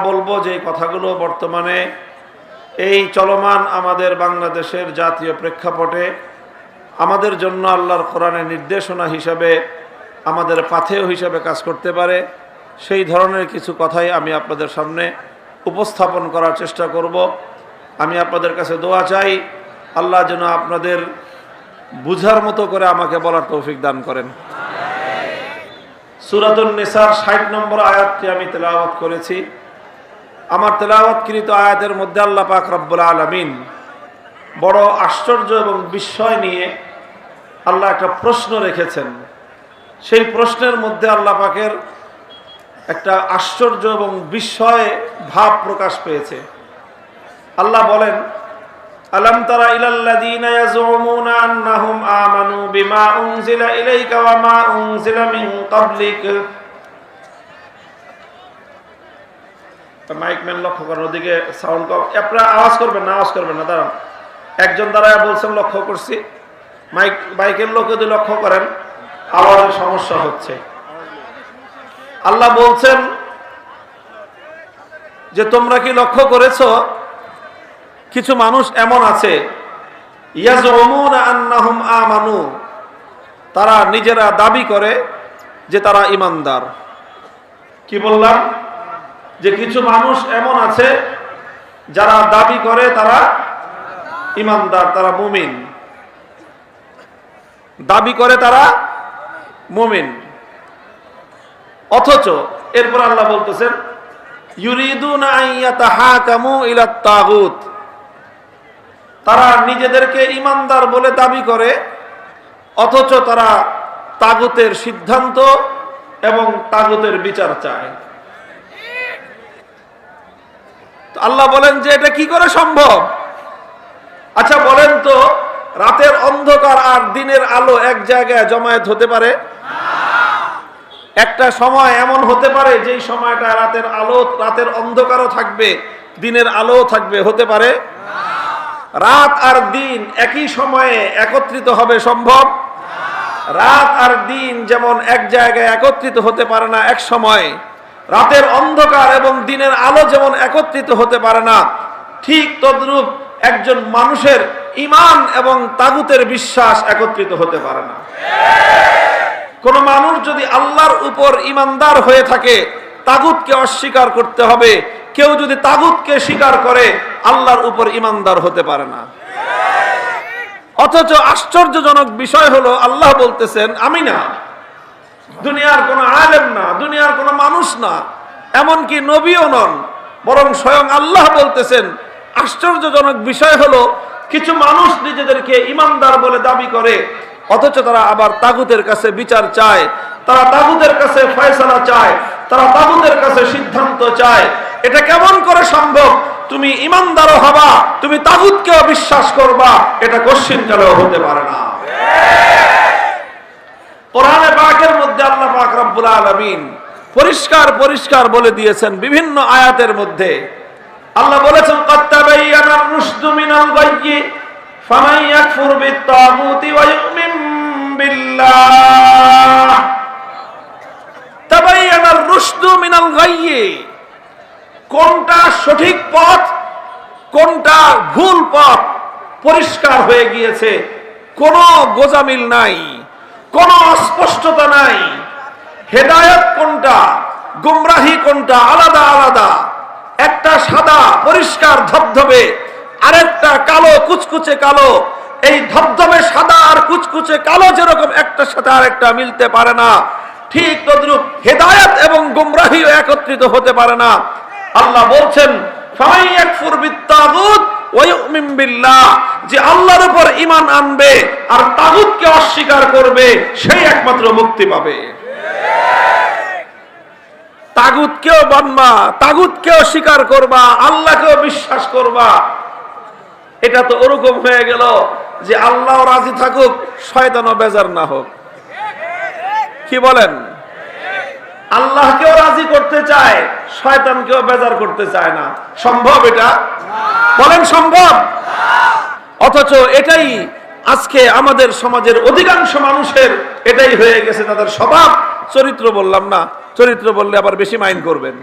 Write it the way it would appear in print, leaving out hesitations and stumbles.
বলবো যে কথাগুলো বর্তমানে এই চলমান আমাদের বাংলাদেশের জাতীয় প্রেক্ষাপটে আমাদের জন্য আল্লাহর কোরআনের নির্দেশনা হিসাবে আমাদের পাথেয় হিসাবে কাজ করতে পারে, সেই ধরনের কিছু কথাই আমি আপনাদের সামনে উপস্থাপন করার চেষ্টা করব। আমি আপনাদের কাছে দোয়া চাই, আল্লাহ যেন আপনাদের বুঝার মতো করে আমাকে বলার তৌফিক দান করেন। সূরাতুন নিসার ৬০ নম্বর আয়াতটি আমি তেলাওয়াত করেছি। আমার তেলাওয়াতকৃত আয়াতের মধ্যে আল্লাহ পাক রব্বুল আলামিন বড় আশ্চর্য এবং বিস্ময় নিয়ে আল্লাহ একটা প্রশ্ন রেখেছেন। সেই প্রশ্নের মধ্যে আল্লাহ পাকের একটা আশ্চর্য এবং বিস্ময় ভাব প্রকাশ পেয়েছে। আল্লাহ বলেন, আলাম তারা ইলাল্লাযীনা ইয়াজুমুনা আন্নাহুম আমানু বিমা উনজিলা ইলাইকা ওয়া মা উনজিলা মিন ক্বাবলিক। মাইকম্যান লক্ষ্য করেন, ওদিকে সাউন্ড কম, আপনারা আওয়াজ করবেন না, দাঁড়ান। একজন দাঁড়ায় বলছেন লক্ষ্য করছি, মাইকের লোক যদি লক্ষ্য করেন আওয়াজের সমস্যা হচ্ছে। আল্লাহ বলছেন যে তোমরা কি লক্ষ্য করেছো কিছু মানুষ এমন আছে, ইয়াজুমুনা আন্নাহুম আমানু, তারা নিজেরা দাবি করে যে তারা ঈমানদার। কি বললাম? যে কিছু মানুষ এমন আছে যারা দাবি করে তারা ঈমানদার, তারা মুমিন, দাবি করে তারা মুমিন, অথচ এরপর আল্লাহ বলতেছেন ইউরিদুনা আন ইয়াতাহাকামু ইলাত তাগুত, তারা নিজেদেরকে ঈমানদার বলে দাবি করে অথচ তারা তাগুতের সিদ্ধান্ত এবং তাগুতের বিচার চায়। আল্লাহ বলেন যে এটা কি করে সম্ভব? আচ্ছা বলেন তো, রাতের অন্ধকার আর দিনের আলো এক জায়গায় জমায়েত হতে পারে? একটা সময় এমন হতে পারে যেই সময়টা রাতের আলো, রাতের অন্ধকারও থাকবে, দিনের আলোও থাকবে, হতে পারে? রাত আর দিন একই সময়ে একত্রিত হবে সম্ভব? রাত আর দিন যেমন এক জায়গায় একত্রিত হতে পারে না এক সময়, রাতের অন্ধকার এবং দিনের আলো যেমন একত্রিত হতে পারে না, ঠিক তদ্রূপ একজন মানুষের ঈমান এবং তাগুতের বিশ্বাস একত্রিত হতে পারে না। কোন মানুষ যদি আল্লাহর উপর ঈমানদার হয়ে থাকে, তাগুতকে অস্বীকার করতে হবে। কেউ যদি তাগুতকে স্বীকার করে আল্লাহর উপর ঈমানদার হতে পারে না। অথচ আশ্চর্যজনক বিষয় হলো আল্লাহ বলতেছেন আমি না, দুনিয়ার কোন আলেম না, দুনিয়ার কোন মানুষ না, এমনকি নবীও নন, বরং স্বয়ং আল্লাহ বলতেছেন আশ্চর্যজনক বিষয় হলো কিছু মানুষ নিজেদেরকে ঈমানদার বলে দাবি করে অথচ তারা আবার তাগুতের কাছে বিচার চায়, তারা তাগুতের কাছে ফয়সালা চায়, তারা তাগুতের কাছে সিদ্ধান্ত চায়। এটা কেমন করে সম্ভব? তুমি ঈমানদারও হবা, তুমি তাগুতকেও বিশ্বাস করবা, এটা কশ্চিনকালেও হতে পারে না। কোরআনে পাকের মধ্যে আল্লাহ পাক রব্বুল আলামিন পরিষ্কার বলে দিয়েছেন বিভিন্ন আয়াতের মধ্যে। আল্লাহ বলেছেন ক্বাদ তাবায়্যানার রুশদু মিনাল গায়্যি ফামান ইয়াকফুর বিত-তাগুতি ওয়া ইউমিন বিল্লাহ। তাবায়্যানার রুশদু মিনাল গায়্যি, কোনটা সঠিক পথ কোনটা ভুল পথ পরিষ্কার হয়ে গিয়েছে, কোনো গোজামিল নাই, কোনো অস্পষ্টতা নাই। হেদায়েত কোনটা, গুমরাহি কোনটা, আলাদা আলাদা। একটা সাদা পরিষ্কার ধবধবে, আরেকটা কালো কুচকুচে কালো। এই ধবধবে সাদা আর কুচকুচে কালো যেরকম একটার সাথে আরেকটা মিলতে পারে না, ঠিক তদ্রূপ হেদায়েত এবং গুমরাহিও একত্রিত হতে পারে না। আল্লাহ বলছেন ফামান ইয়াকফুর বিত-তাগুত ওয়া ইউমিন বিল্লাহ, যে আল্লাহর উপর ঈমান আনবে আর তাগুতকে অস্বীকার করবে সেই একমাত্র মুক্তি পাবে। তাগুতকেও মানবা, তাগুতকেও স্বীকার করবা, আল্লাহকেও বিশ্বাস করবা। এটা তো ওরকম হয়ে গেল যে আল্লাহ রাজি থাকুক, শয়তানও বেজার না হোক। কি বলেন? আল্লাহকেও রাজি করতে চায়, শয়তানকেও বেজার করতে চায় না। সম্ভব এটা? বলেন সম্ভব? অথচ এটাই আজকে আমাদের সমাজের অধিকাংশ মানুষের এটাই হয়ে গেছে তাদের স্বভাব। চরিত্র বললাম না, চরিত্র বললে আবার বেশি মাইন্ড করবেন।